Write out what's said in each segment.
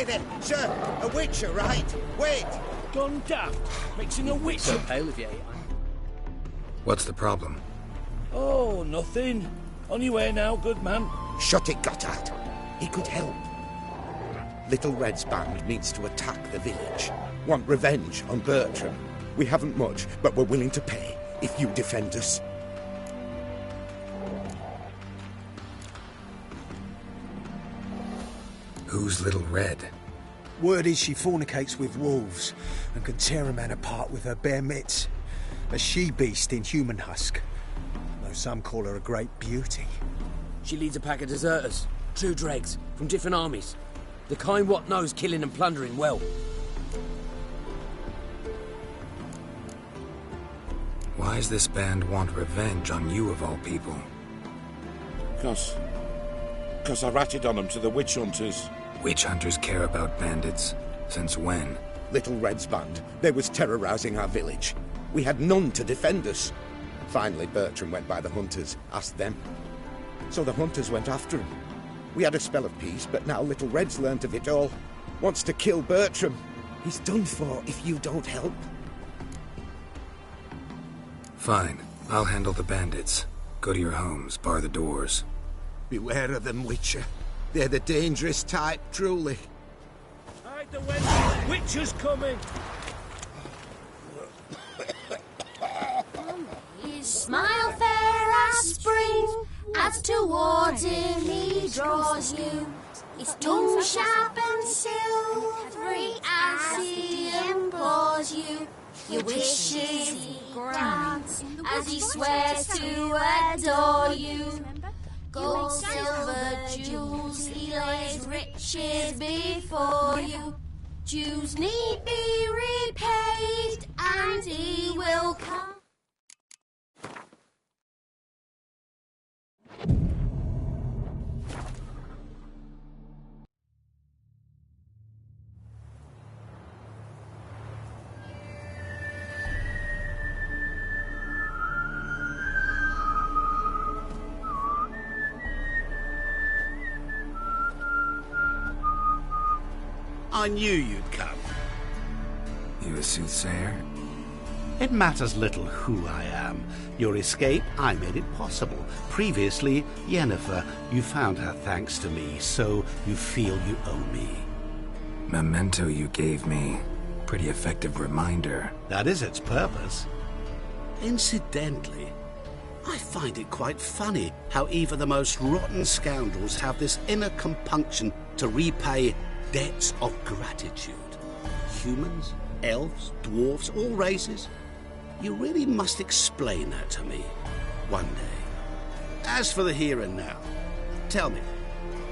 minute. Sir, a witcher, right? Wait! Gone daft, mixing a witch. So pale of you. What's the problem? Oh, nothing. On your way now, good man. Shut it, Gotthard. He could help. Little Red's band needs to attack the village. Want revenge on Bertram. We haven't much, but we're willing to pay if you defend us. Who's Little Red? Word is she fornicates with wolves and can tear a man apart with her bare mitts. A she-beast in human husk. Though some call her a great beauty. She leads a pack of deserters, true dregs, from different armies. The kind what knows killing and plundering well. Why does this band want revenge on you of all people? Because I ratted on them to the witch hunters. Witch hunters care about bandits? Since when? Little Red's band. They was terrorizing our village. We had none to defend us. Finally, Bertram went by the hunters, asked them. So the hunters went after him. We had a spell of peace, but now Little Red's learnt of it all. Wants to kill Bertram. He's done for if you don't help. Fine. I'll handle the bandits. Go to your homes, bar the doors. Beware of them, Witcher. They're the dangerous type, truly. Hide the wenches, witcher's coming. His smile fair as spring, as towards him he draws you. His tongue sharp and silvery as he implores you. Your wishes he grants as he swears to adore you. Gold, silver, jewels, he lays riches before you. Dues need be repaid, and he will come. I knew you'd come. You a soothsayer? It matters little who I am. Your escape, I made it possible. Previously, Yennefer, you found her thanks to me, so you feel you owe me. Memento you gave me. Pretty effective reminder. That is its purpose. Incidentally, I find it quite funny how even the most rotten scoundrels have this inner compunction to repay debts of gratitude. Humans, elves, dwarves, all races. You really must explain that to me one day. As for the here and now, tell me,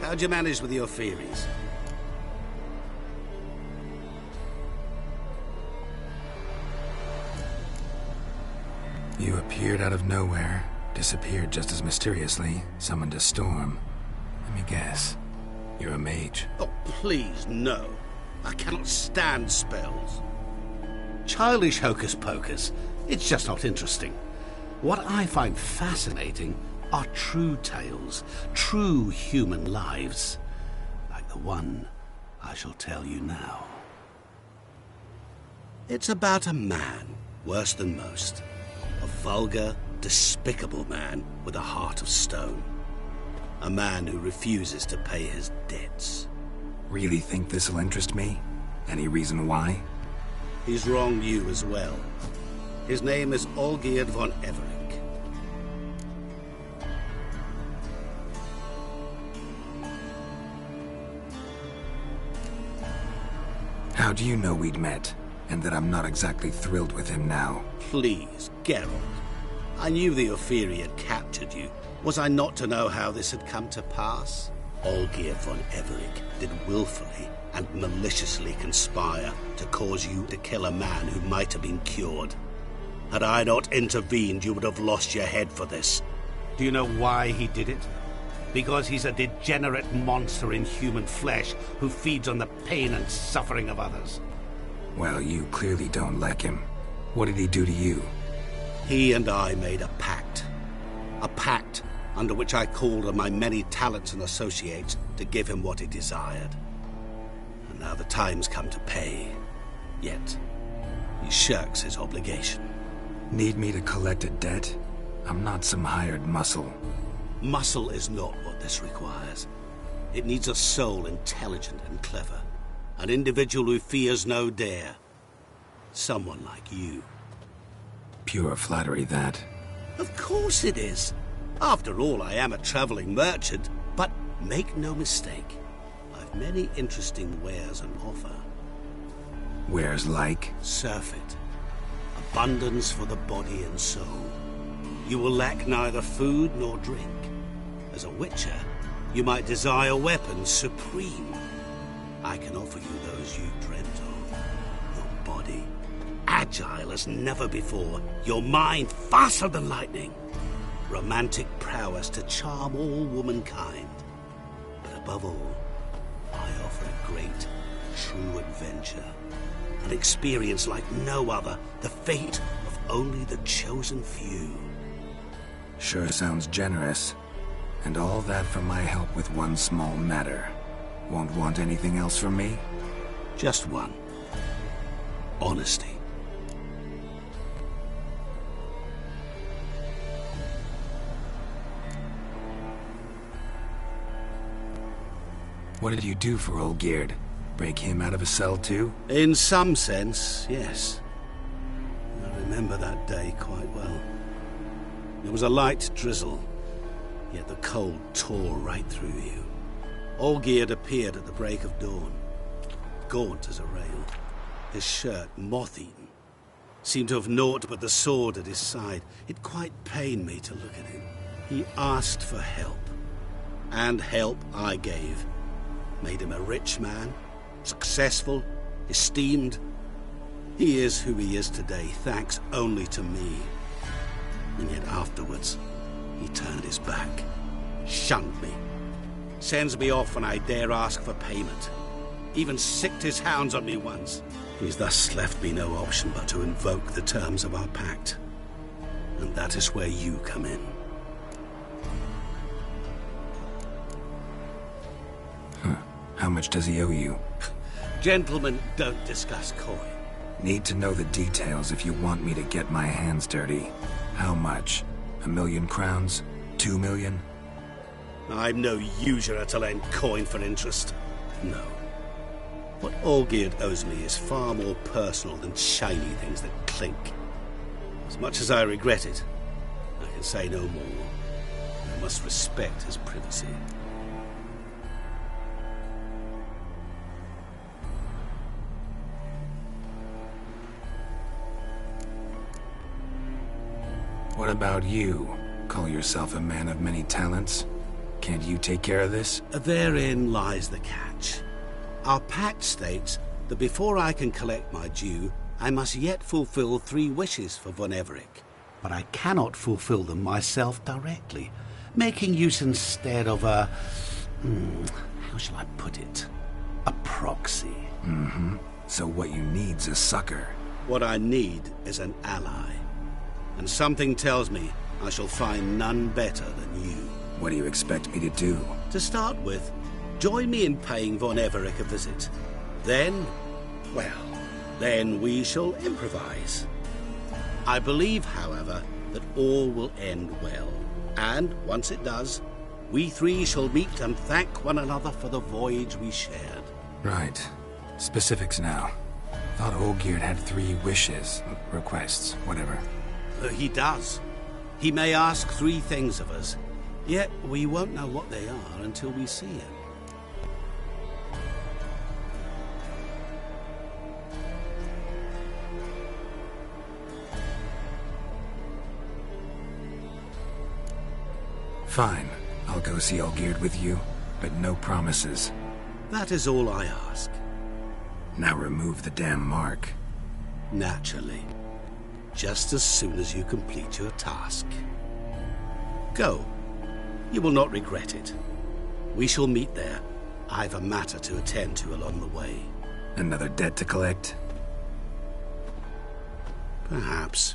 how'd you manage with your theories? You appeared out of nowhere, disappeared just as mysteriously, summoned a storm. Let me guess. You're a mage. Oh, please, no. I cannot stand spells. Childish hocus-pocus. It's just not interesting. What I find fascinating are true tales, true human lives, like the one I shall tell you now. It's about a man, worse than most. A vulgar, despicable man with a heart of stone. A man who refuses to pay his debts. Really think this'll interest me? Any reason why? He's wronged you as well. His name is Olgierd von Everink. How do you know we'd met, and that I'm not exactly thrilled with him now? Please, Geralt. I knew the Ophiri had captured you. Was I not to know how this had come to pass? Olgierd von Everink did willfully and maliciously conspire to cause you to kill a man who might have been cured. Had I not intervened, you would have lost your head for this. Do you know why he did it? Because he's a degenerate monster in human flesh who feeds on the pain and suffering of others. Well, you clearly don't like him. What did he do to you? He and I made a pact. A pact under which I called on my many talents and associates to give him what he desired. And Now the time's come to pay. Yet, he shirks his obligation. Need me to collect a debt? I'm not some hired muscle. Muscle is not what this requires. It needs a soul intelligent and clever. An individual who fears no dare. Someone like you. Pure flattery, that. Of course it is. After all, I am a traveling merchant. But make no mistake, I've many interesting wares on offer. Wares like? Surfeit. Abundance for the body and soul. You will lack neither food nor drink. As a witcher, you might desire weapons supreme. I can offer you those you dreamt of. Your body, agile as never before. Your mind, faster than lightning. Romantic prowess to charm all womankind. But above all, I offer a great, true adventure. An experience like no other. The fate of only the chosen few. Sure sounds generous. And all that for my help with one small matter. Won't want anything else from me? Just one. Honesty. What did you do for Olgierd? Break him out of a cell too? In some sense, yes. I remember that day quite well. There was a light drizzle, yet the cold tore right through you. Olgierd appeared at the break of dawn, gaunt as a rail, his shirt moth-eaten. Seemed to have naught but the sword at his side. It quite pained me to look at him. He asked for help, and help I gave. Made him a rich man, successful, esteemed. He is who he is today, thanks only to me. And yet afterwards, he turned his back, shunned me, sends me off when I dare ask for payment. Even sicked his hounds on me once. He's thus left me no option but to invoke the terms of our pact. And that is where you come in. How much does he owe you? Gentlemen don't discuss coin. Need to know the details if you want me to get my hands dirty. How much? 1,000,000 crowns? 2 million? I'm no usurer to lend coin for interest. No. What Olgierd owes me is far more personal than shiny things that clink. As much as I regret it, I can say no more. I must respect his privacy. What about you? Call yourself a man of many talents? Can't you take care of this? Therein lies the catch. Our pact states that before I can collect my due, I must yet fulfill 3 wishes for Von Everec. But I cannot fulfill them myself directly, making use instead of a... how shall I put it? A proxy. So what you need's a sucker. What I need is an ally. And something tells me I shall find none better than you. What do you expect me to do? To start with, join me in paying Von Everec a visit. Then, well, then we shall improvise. I believe, however, that all will end well. And once it does, we 3 shall meet and thank one another for the voyage we shared. Right. Specifics now. Thought Olgierd had 3 wishes, requests, whatever. He does. He may ask 3 things of us, yet we won't know what they are until we see him. Fine. I'll go see Olgierd with you, but no promises. That is all I ask. Now remove the damn mark. Naturally. Just as soon as you complete your task. Go. You will not regret it. We shall meet there. I've a matter to attend to along the way. Another debt to collect? Perhaps.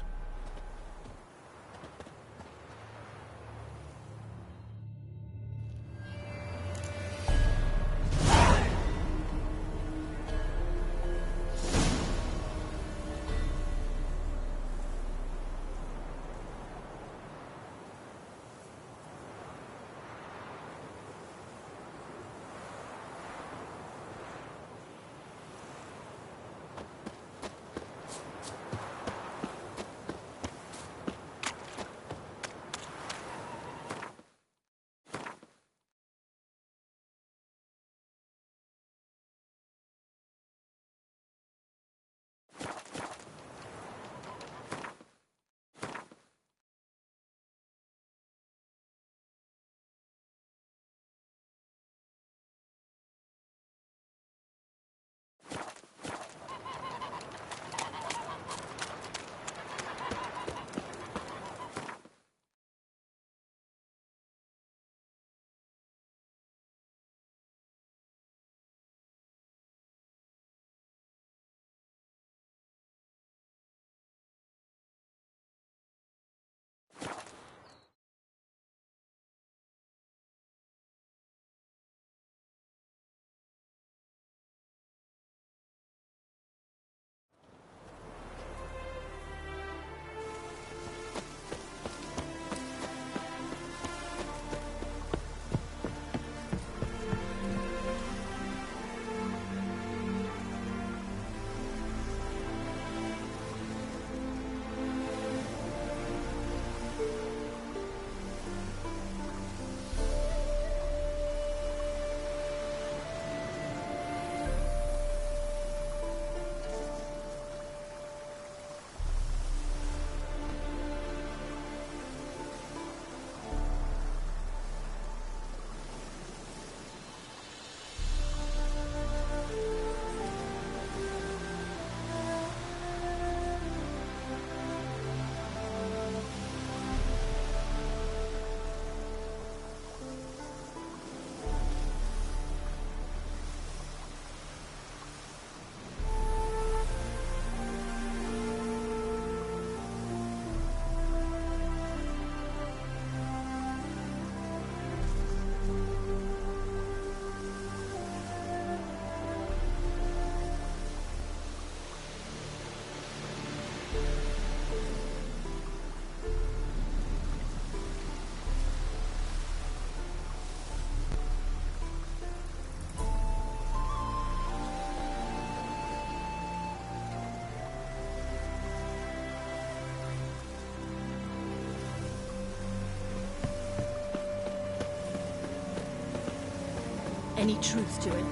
any truth to it.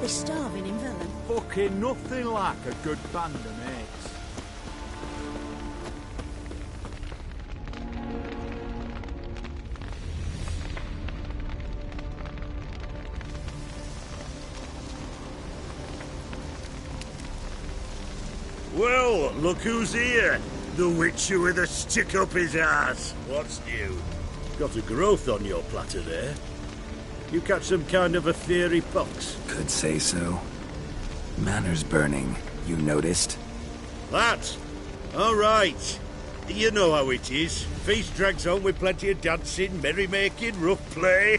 They're starving in Velen. Fucking nothing like a good band of mates. Well, look who's here. The Witcher with a stick up his ass. What's new? Got a growth on your platter there. You catch some kind of a theory pox? Could say so. Manor's burning, you noticed? That? All right. You know how it is. Feast drags on with plenty of dancing, merrymaking, rough play.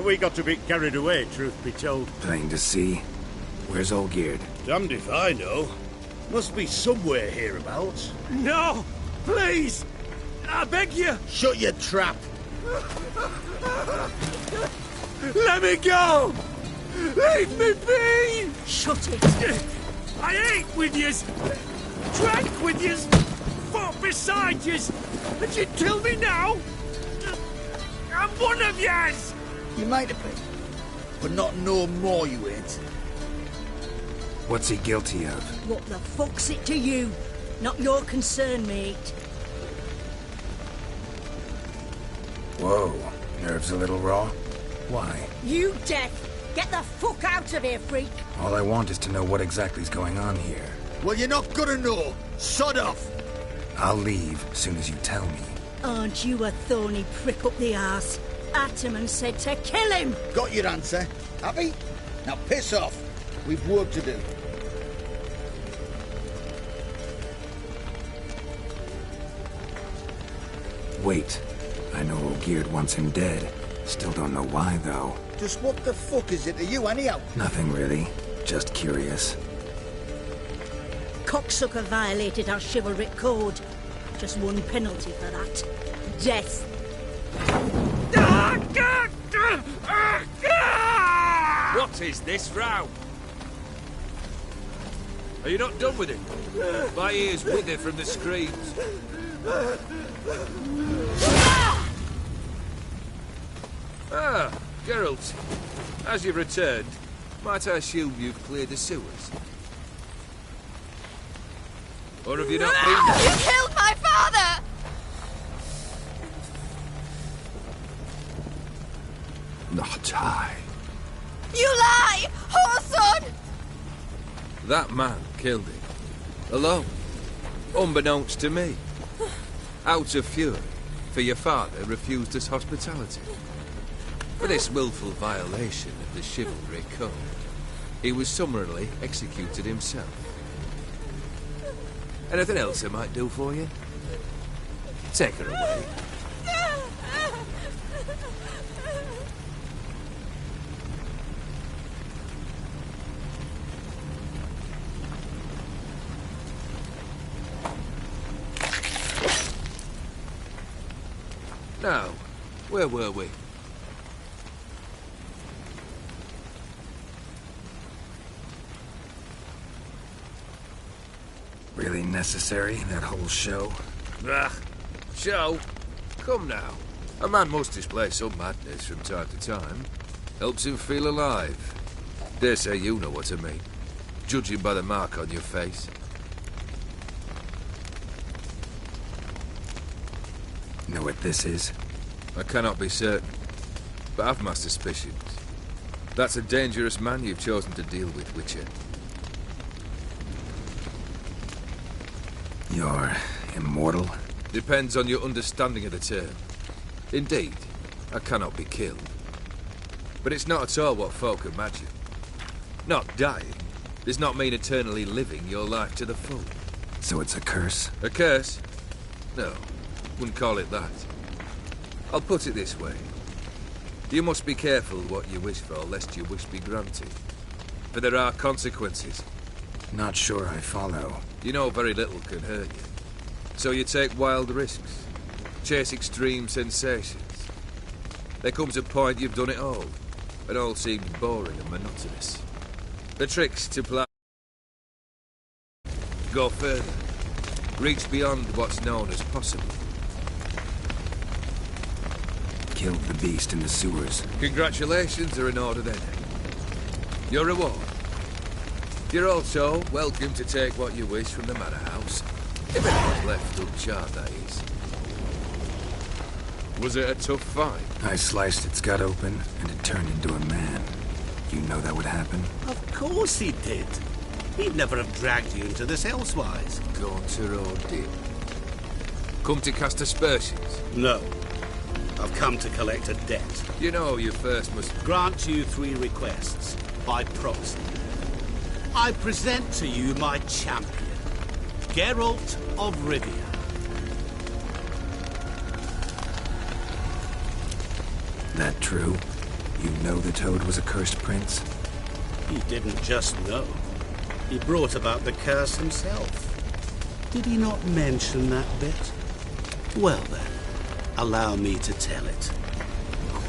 We got a bit carried away, truth be told. Plain to see. Where's Olgierd? Damned if I know. Must be somewhere hereabouts. No! Please! I beg you! Shut your trap! Let me go! Leave me be! Shut it! I ate with yous! Drank with yous! Fought beside yous! And you kill me now? I'm one of yous! You might have been, but not no more you ain't. What's he guilty of? What the fuck's it to you? Not your concern, mate. Whoa, nerves a little raw? Why? You deaf! Get the fuck out of here, freak! All I want is to know what exactly's going on here. Well, you're not gonna know. Sod off! I'll leave as soon as you tell me. Aren't you a thorny prick up the arse? Ataman said to kill him! Got your answer. Happy? Now piss off. We've work to do. Wait. I know Olgierd wants him dead. Still don't know why, though. Just what the fuck is it to you, anyhow? Nothing really. Just curious. Cocksucker violated our chivalric code. Just one penalty for that. Death. What is this row? Are you not done with it? My ears wither from the screams. Ah, Geralt. As you've returned, might I assume you've cleared the sewers? Or have you not been... You killed my father! Not I. You lie! Whoreson! That man killed him. Alone. Unbeknownst to me. Out of fury, for your father refused us hospitality. For this willful violation of the chivalry code, he was summarily executed himself. Anything else I might do for you? Take her away. Now, where were we? Really necessary, that whole show? Ah, show? Come now. A man must display some madness from time to time. Helps him feel alive. Dare say you know what I mean. Judging by the mark on your face. Know what this is? I cannot be certain, but I've my suspicions. That's a dangerous man you've chosen to deal with, Witcher. You're immortal? Depends on your understanding of the term. Indeed, I cannot be killed. But it's not at all what folk imagine. Not dying does not mean eternally living your life to the full. So it's a curse? A curse? No, wouldn't call it that. I'll put it this way. You must be careful what you wish for, lest your wish be granted. For there are consequences. Not sure I follow. You know very little can hurt you. So you take wild risks. Chase extreme sensations. There comes a point you've done it all. It all seems boring and monotonous. The trick's to plan. Go further. Reach beyond what's known as possible. killed the beast in the sewers. Congratulations are in order then. Your reward. You're also welcome to take what you wish from the manor house. If anyone's left uncharred, that is. Was it a tough fight? I sliced its gut open, and it turned into a man. You know that would happen? Of course he did. He'd never have dragged you into this elsewise. Gaunter or did? Come to cast aspersions? No. I've come to collect a debt. You know you first must... Grant you 3 requests, by proxy. I present to you my champion, Geralt of Rivia. That true? You know the Toad was a cursed prince? He didn't just know. He brought about the curse himself. Did he not mention that bit? Well then, allow me to tell it.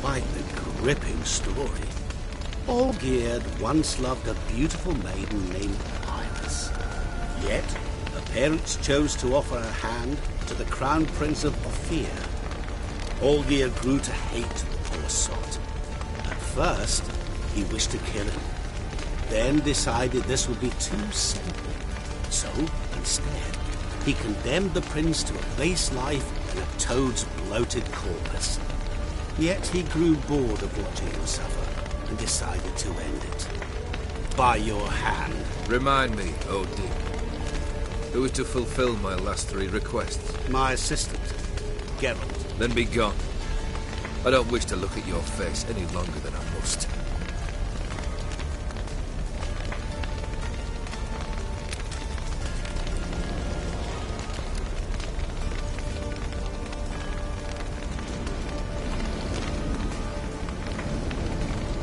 Quite the gripping story. Olgierd once loved a beautiful maiden named Arylias. Yet, her parents chose to offer her hand to the Crown Prince of Ophir. Olgierd grew to hate the poor sot. At first, he wished to kill him. Then decided this would be too simple. So, instead, he condemned the prince to a base life in a toad's bloated corpus. Yet he grew bored of watching him suffer and decided to end it. By your hand. Remind me, O.D. Who is to fulfill my last 3 requests? My assistant, Geralt. Then be gone. I don't wish to look at your face any longer than I must.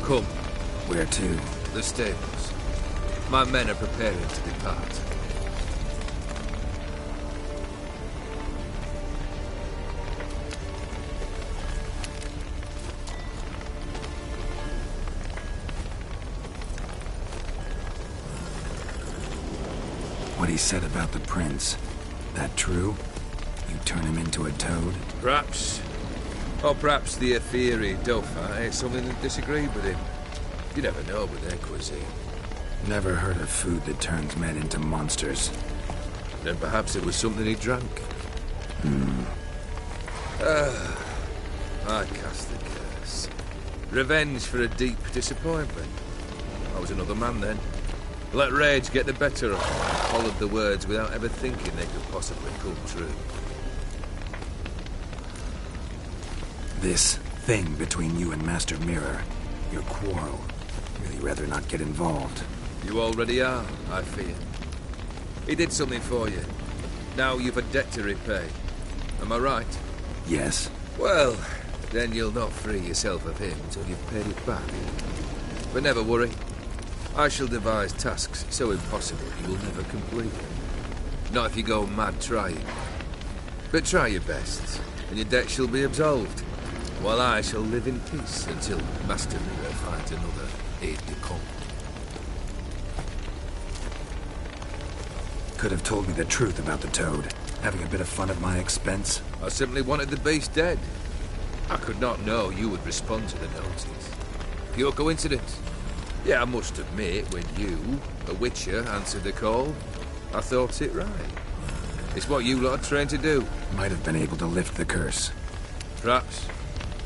Come. Where to? The stables. My men are preparing to depart. What he said about the prince, that true? You turn him into a toad? Perhaps. Or perhaps the Aetheri Dauphin ate something that disagreed with him. You never know with their cuisine. Never heard of food that turns men into monsters. Then perhaps it was something he drank. I cast the curse. Revenge for a deep disappointment. I was another man then. Let rage get the better of me. I followed the words without ever thinking they could possibly come true. This thing between you and Master Mirror, your quarrel, really rather not get involved. You already are, I fear. He did something for you. Now you've a debt to repay. Am I right? Yes. Well, then you'll not free yourself of him until you've paid it back. But never worry. I shall devise tasks so impossible you will never complete them. Not if you go mad trying. But try your best, and your debt shall be absolved, while I shall live in peace until Master Mirror finds another aide-de-camp. Could have told me the truth about the Toad, having a bit of fun at my expense. I simply wanted the beast dead. I could not know you would respond to the notice. Pure coincidence. Yeah, I must admit, when you, a witcher, answered the call, I thought it right. It's what you lot are trained to do. Might have been able to lift the curse. Perhaps.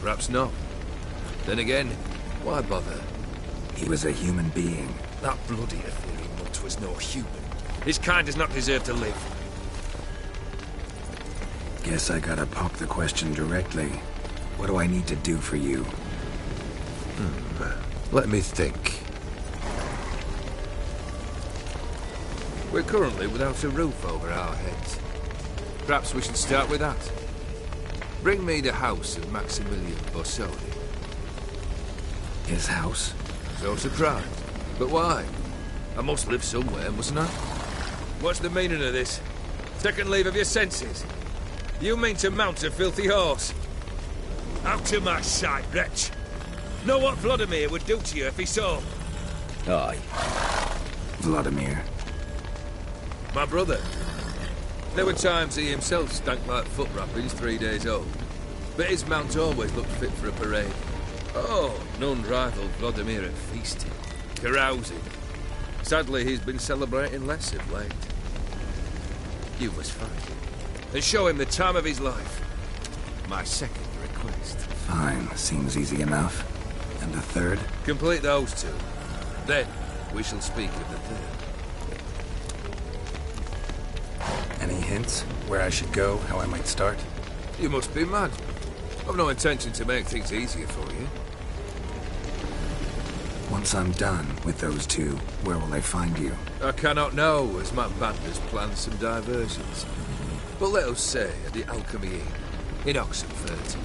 Perhaps not. Then again, why bother? He was a human being. That bloody Aetheri mutt was no human. His kind does not deserve to live. Guess I gotta pop the question directly. What do I need to do for you? Let me think. We're currently without a roof over our heads. Perhaps we should start with that. Bring me the house of Maximilian Borsodi. His house? So surprised. But why? I must live somewhere, mustn't I? What's the meaning of this? Second leave of your senses? You mean to mount a filthy horse? Out of my sight, wretch! Know what Vladimir would do to you if he saw? Aye. Vladimir. My brother. There were times he himself stank like foot wrappings 3 days old. but his mount always looked fit for a parade. Oh, none rivaled Vladimir at feasting, carousing. Sadly, he's been celebrating less of late. You must find him, and show him the time of his life. My second request. Fine, seems easy enough. And the third? Complete those two. Then, we shall speak of the third. Any hints? Where I should go? How I might start? You must be mad. I've no intention to make things easier for you. Once I'm done with those two, where will I find you? I cannot know, as my band has planned some diversions. But let us say at the Alchemy Inn, in Oxenfurt.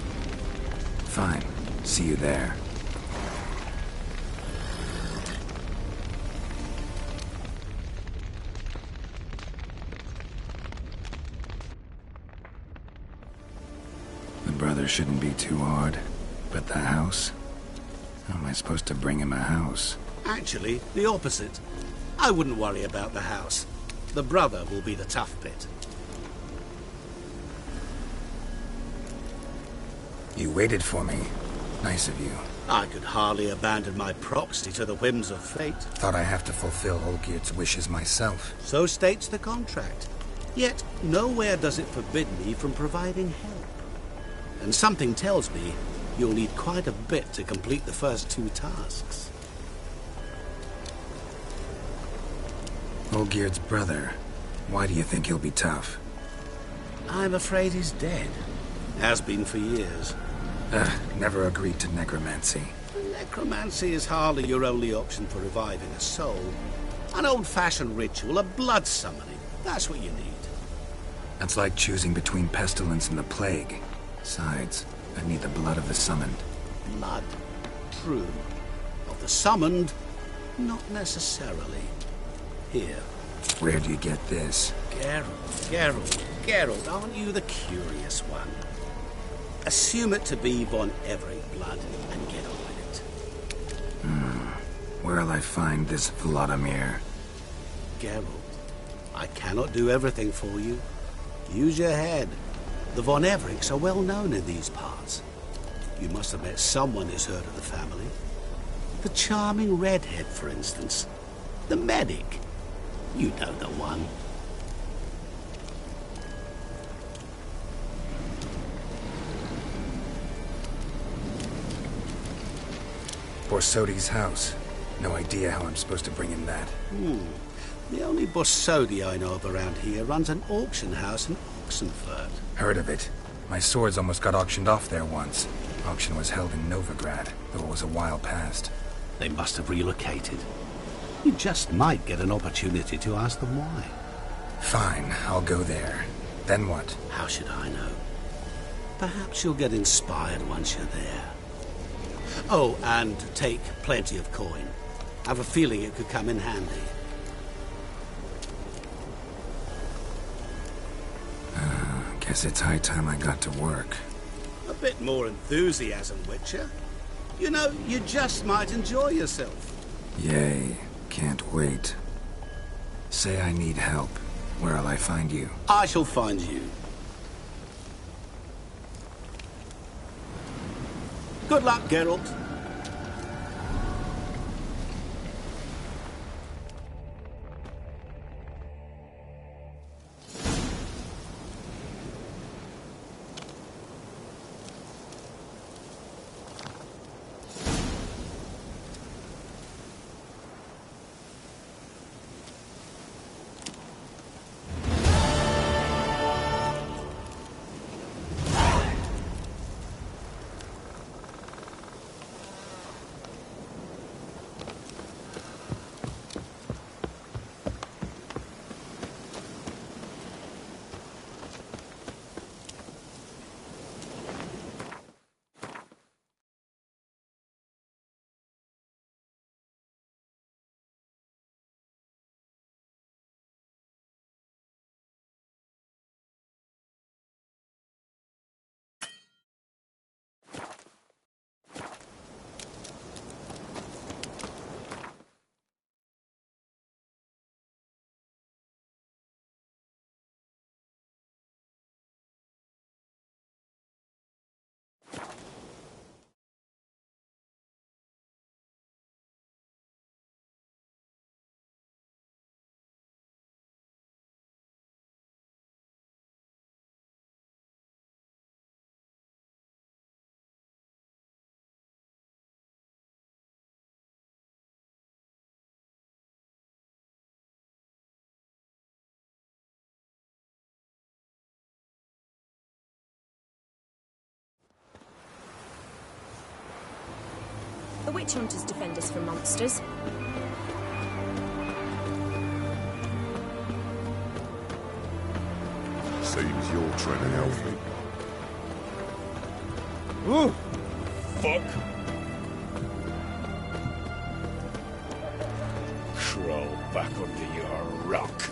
Fine. See you there. The brother shouldn't be too hard. But the house? How am I supposed to bring him a house? Actually, the opposite. I wouldn't worry about the house. The brother will be the tough bit. You waited for me. Nice of you. I could hardly abandon my proxy to the whims of fate. Thought I have to fulfill Olgierd's wishes myself. So states the contract. Yet, nowhere does it forbid me from providing help. And something tells me you'll need quite a bit to complete the first two tasks. Olgierd's brother. Why do you think he'll be tough? I'm afraid he's dead. Has been for years. Never agreed to necromancy. Necromancy is hardly your only option for reviving a soul. An old-fashioned ritual, a blood summoning. That's what you need. That's like choosing between pestilence and the plague. Besides, I need the blood of the summoned. Blood. True. Of the summoned, not necessarily. Here. Where do you get this? Geralt, aren't you the curious one? Assume it to be von Everett blood and get on with it. Where'll I find this Vladimir? Geralt, I cannot do everything for you. Use your head. The von Evericks are well known in these parts. You must have met someone who's heard of the family. The charming redhead, for instance. The medic. You know the one. Borsodi's house. No idea how I'm supposed to bring him that. The only Borsodi I know of around here runs an auction house in Oxenfurt. Heard of it. My swords almost got auctioned off there once. Auction was held in Novigrad, though it was a while past. They must have relocated. You just might get an opportunity to ask them why. Fine, I'll go there. Then what? How should I know? Perhaps you'll get inspired once you're there. Oh, and take plenty of coin. Have a feeling it could come in handy. Guess it's high time I got to work. A bit more enthusiasm, Witcher. You know, you just might enjoy yourself. Yay. Can't wait. Say I need help. Where'll I find you? I shall find you. Good luck, Geralt. witch hunters defend us from monsters. Seems you're trying to help me. Ooh! Fuck! Crawl back under your rock.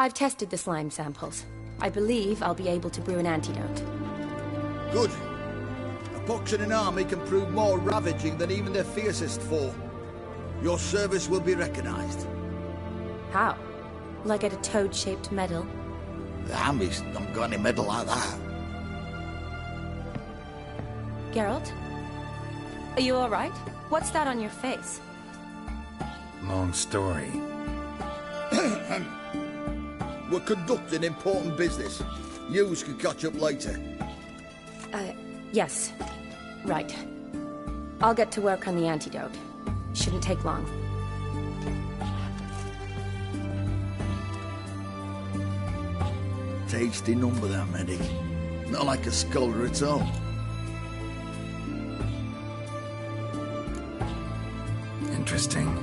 I've tested the slime samples. I believe I'll be able to brew an antidote. Good. A pox in an army can prove more ravaging than even their fiercest foe. Your service will be recognized. How? Will I get a toad-shaped medal? The army's not got any medal like that. Geralt? Are you alright? What's that on your face? Long story. We're conducting important business. Yous can catch up later. Yes. Right. I'll get to work on the antidote. Shouldn't take long. Tasty number, that medic. Not like a scholar at all. Interesting.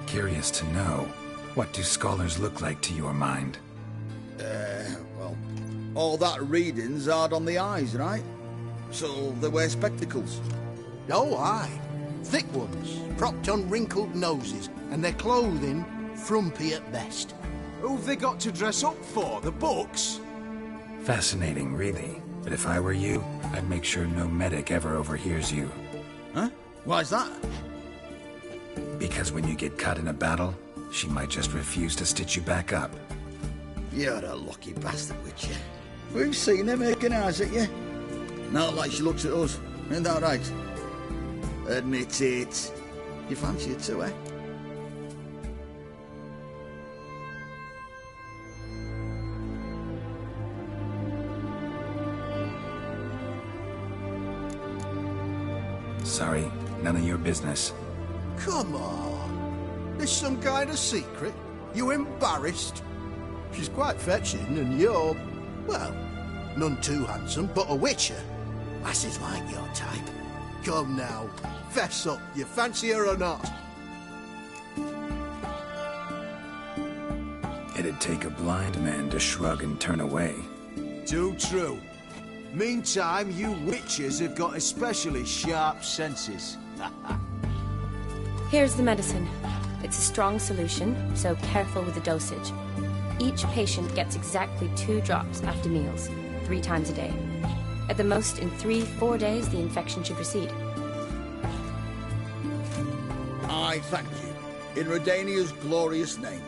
Curious to know. What do scholars look like to your mind? Well, all that reading's hard on the eyes, right? So they wear spectacles. Oh, aye. Thick ones, propped on wrinkled noses, and their clothing frumpy at best. Who've they got to dress up for? The books? Fascinating, really. But if I were you, I'd make sure no medic ever overhears you. Huh? Why's that? Because when you get caught in a battle, she might just refuse to stitch you back up. You're a lucky bastard, Witcher. We've seen her making eyes at you. Not like she looks at us. Ain't that right? Admit it. You fancy it too, eh? Sorry, none of your business. Come on. There's some kind of secret. You embarrassed? She's quite fetching, and you're, well, none too handsome, but a witcher. Lasses like your type. Come now, fess up. You fancy her or not? It'd take a blind man to shrug and turn away. Too true. Meantime, you witches have got especially sharp senses. Here's the medicine. It's a strong solution, so careful with the dosage. Each patient gets exactly 2 drops after meals, 3 times a day. At the most, in 3-4 days, the infection should recede. I thank you. In Redania's glorious name.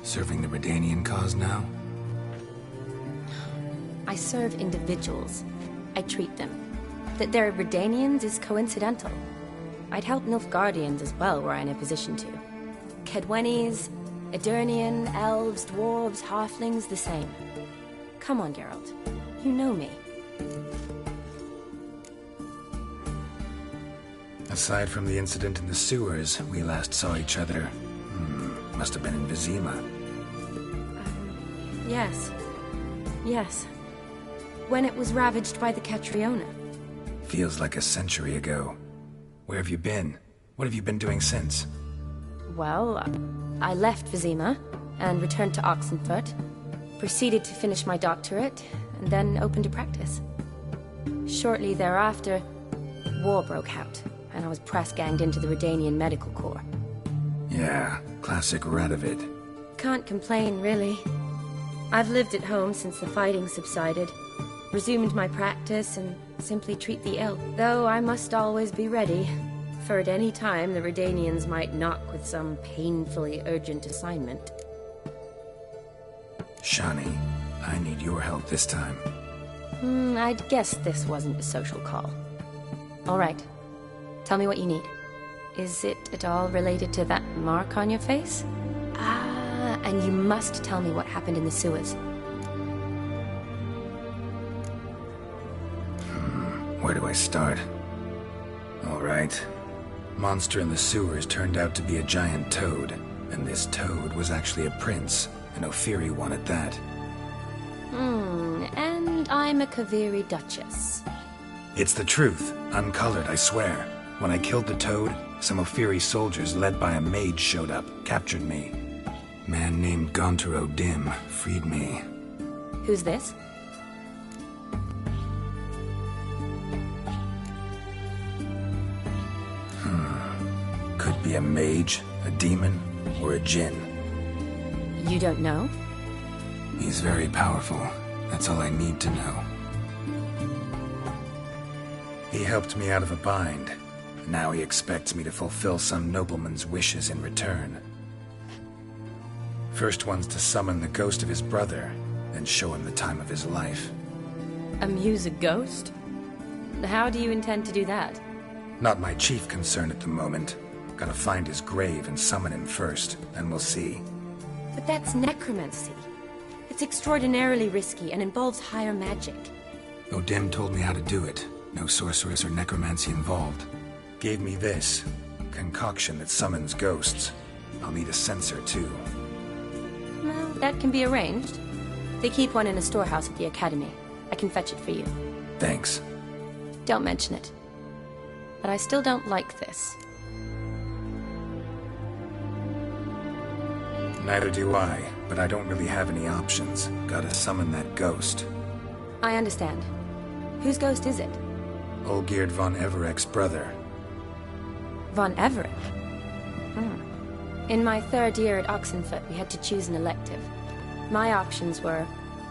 Serving the Redanian cause now? I serve individuals. I treat them. That they're Redanians is coincidental. I'd help Nilfgaardians as well, were I in a position to. Kedwenis, Edirnian, elves, dwarves, halflings, the same. Come on, Geralt. You know me. Aside from the incident in the sewers, we last saw each other. Must have been in Vizima. Yes. Yes. When it was ravaged by the Catriona. Feels like a century ago. Where have you been? What have you been doing since? Well, I left Vizima and returned to Oxenfurt, proceeded to finish my doctorate, and then opened a practice. Shortly thereafter, war broke out, and I was press-ganged into the Redanian Medical Corps. Yeah, classic Radovid. Can't complain, really. I've lived at home since the fighting subsided, resumed my practice, and simply treat the ill. Though I must always be ready, for at any time the Redanians might knock with some painfully urgent assignment. Shani, I need your help this time. I'd guess this wasn't a social call. All right. Tell me what you need. Is it at all related to that mark on your face? Ah, and you must tell me what happened in the sewers. Where do I start? All right. Monster in the sewers turned out to be a giant toad, and this toad was actually a prince, an Ophiri one at that. And I'm a Kaviri duchess. It's the truth, uncolored, I swear. When I killed the toad, some Ophiri soldiers led by a mage showed up, captured me. Man named Gontaro Dim freed me. Who's this? Could be a mage, a demon, or a djinn. You don't know? He's very powerful. That's all I need to know. He helped me out of a bind. Now he expects me to fulfill some nobleman's wishes in return. First one's to summon the ghost of his brother, then show him the time of his life. Amuse a ghost? How do you intend to do that? Not my chief concern at the moment. Gotta find his grave and summon him first, then we'll see. But that's necromancy. It's extraordinarily risky and involves higher magic. Odim told me how to do it. No sorceress or necromancy involved. Gave me this concoction that summons ghosts. I'll need a censer too. Well, that can be arranged. They keep one in a storehouse at the academy. I can fetch it for you. Thanks. Don't mention it. But I still don't like this. Neither do I, but I don't really have any options. Gotta summon that ghost. I understand. Whose ghost is it? Olgierd von Everek's brother. Von Everek? In my third year at Oxenfoot, we had to choose an elective. My options were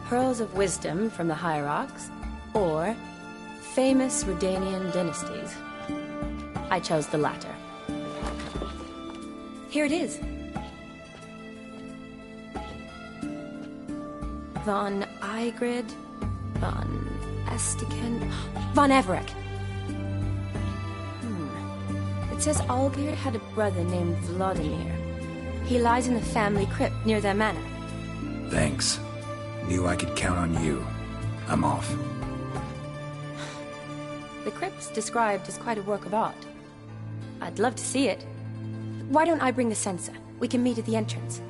Pearls of Wisdom from the Hierarchs, or Famous Redanian Dynasties. I chose the latter. Here it is. Von Igrid, Von Estiken, Von Everek. It says Olgierd had a brother named Vladimir. He lies in the family crypt near their manor. Thanks. Knew I could count on you. I'm off. The crypt's described as quite a work of art. I'd love to see it. Why don't I bring the censer? We can meet at the entrance.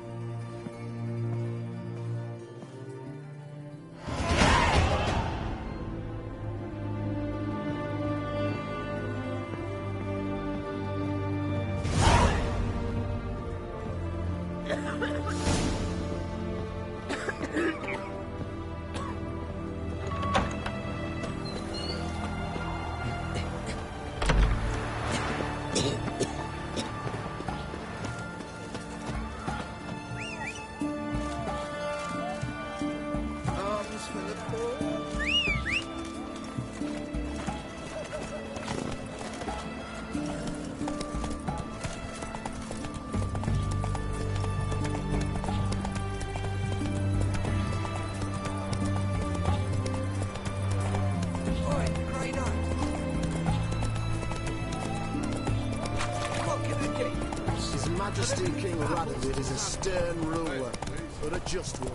Majesty King Radovid is a stern ruler, but a just one.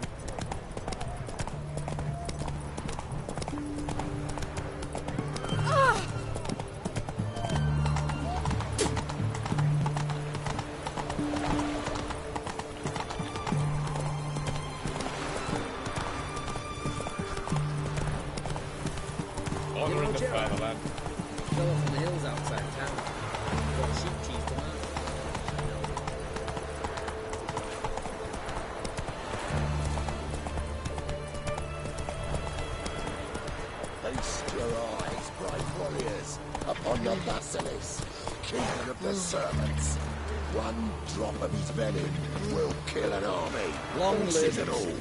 Honor in the fatherland. Fell off in the hills outside town. Got sheep cheese tonight. Feast your eyes, brave warriors, upon the Basilisk, king of the servants. One drop of his venom will kill an army. Long live it all.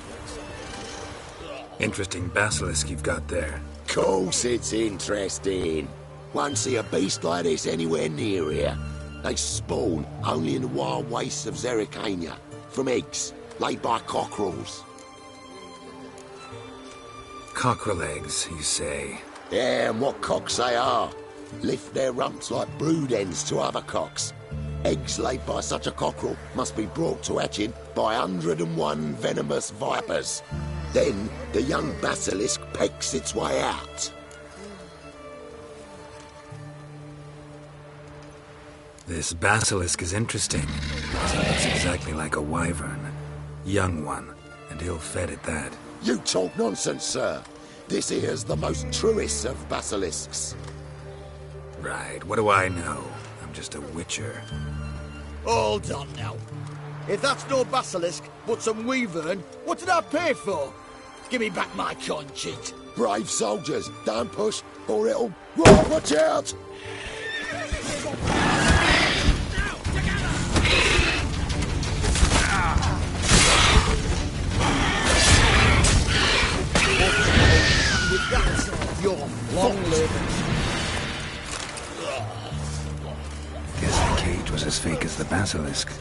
Interesting basilisk you've got there. Course it's interesting. Won't see a beast like this anywhere near here. They spawn only in the wild wastes of Zerrikania, from eggs laid by cockerels. Cockerel eggs, you say? Yeah, and what cocks they are. Lift their rumps like brood hens to other cocks. Eggs laid by such a cockerel must be brought to hatching by 101 venomous vipers. Then the young basilisk pecks its way out. This basilisk is interesting. It's exactly like a wyvern. Young one, and ill-fed at that. You talk nonsense, sir. This here's the most truest of basilisks. Right, what do I know? I'm just a witcher. Hold on now. If that's no basilisk, but some wyvern, what did I pay for? Give me back my coin, cheat. Brave soldiers, don't push, or it'll... Whoa, watch out! With that, you're long-lived. Guess the cage was as fake as the basilisk.